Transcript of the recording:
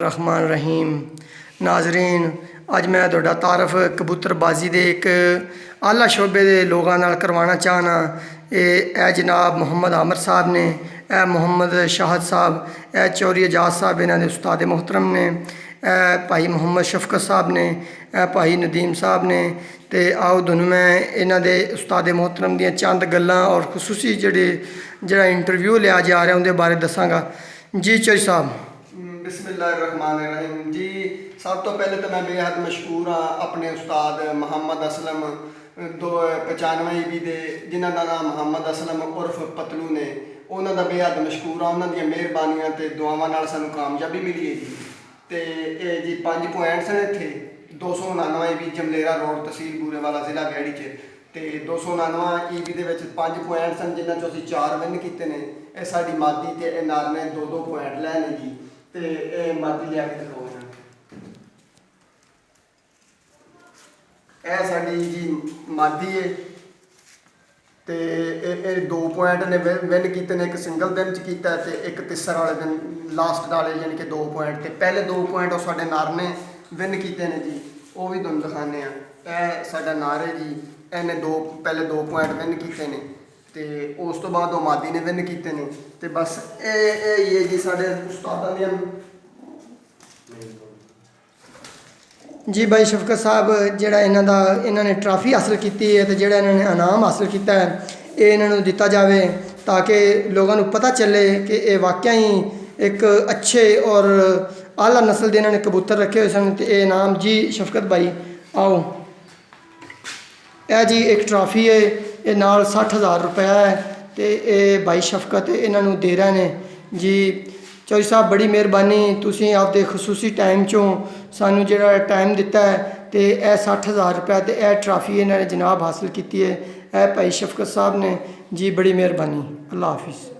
रहमान रहीम नाजरीन अज मैं तुहाडा तारफ कबूतरबाजी के एक आला शोबे के लोगों नाल करवाना चाहना। ए जनाब मुहम्मद आमिर साहब ने, ए मुहम्मद शाहद साहब, ए चौधरी एजाज साहब इन्होंने उस्ताद मोहतरम ने, ए भाई मुहम्मद शफकत साहब ने, ए भाई नदीम साहब ने। तो आओ दोनों मैं इन्हों के उस्ताद मोहतरम दी चंद गल्लां और खसूसी जड़ा इंटरव्यू लिया जा रहा उनके बारे दसांगा। जी चौधरी साहब। बिस्मिल्लाहिर्रहमानिर्रहीम जी। सब तो पहले तो मैं बेहद मशहूर हाँ अपने उस्ताद मुहम्मद असलम 95 ईबी दे जिन्हों का नाम मुहम्मद असलम उर्फ पतलू ने। उन्होंने बेहद मशहूर हाँ, उन्होंने मेहरबानियां तो दुआवां नाल सानू कामयाबी मिली है जी। तो ये जी 5 पॉइंट्स ने इत्थे 299 ईबी जमलेरा रोड तहसील बूरेवाला जिला गैड़ी च। तो 299 ईबी के 5 पॉइंट्स हैं जिन्होंने चो असीं 4 विन किए हैं। यह साडी मादी ते ये नार ने 2-2 पॉइंट लै ने जी। तो ये मादी लिया के दिखाओ ना, यह साडी जी मादी है। तो ये 2 पॉइंट ने विन किए हैं, एक सिंगल दिन च किया तो एक तीसरे वाले दिन लास्ट वाले यानी कि 2 पॉइंट। तो पहले 2 पॉइंट वो साडे नार ने विन किए हैं जी, वो भी तुहानूं दिखाने। यह साडा नार है जी, इन्हें पहले 2 पॉइंट विन किए हैं तो उस तो बाद वो मादी ने विन किए हैं। तो बस ये जी साढ़े उस्तादां दियां। जी भाई शफकत साहब जिहड़ा इन्होंने ट्राफी हासिल की है तो जिहड़ा इन्होंने इनाम हासिल किया है ये इन्होंने दिता जाए ताकि लोगों को पता चले कि ये वाकई ही एक अच्छे और आला नस्ल के इन्होंने कबूतर रखे हुए सन। तो ये इनाम जी शफकत भाई आओ, यह जी एक ट्राफी है, ये नाल 60,000 रुपया है। तो ये भाई शफकत इन्हों दे रहे हैं जी। चौधरी साहब बड़ी मेहरबानी, तुसीं आपदे खसूसी टाइम चों सानू जिहड़ा टाइम दिता है। तो यह 60,000 रुपया तो यह ट्राफी इन्होंने जनाब हासिल की है। यह भाई शफकत साहब ने जी, बड़ी मेहरबानी। अल्लाह हाफिज़।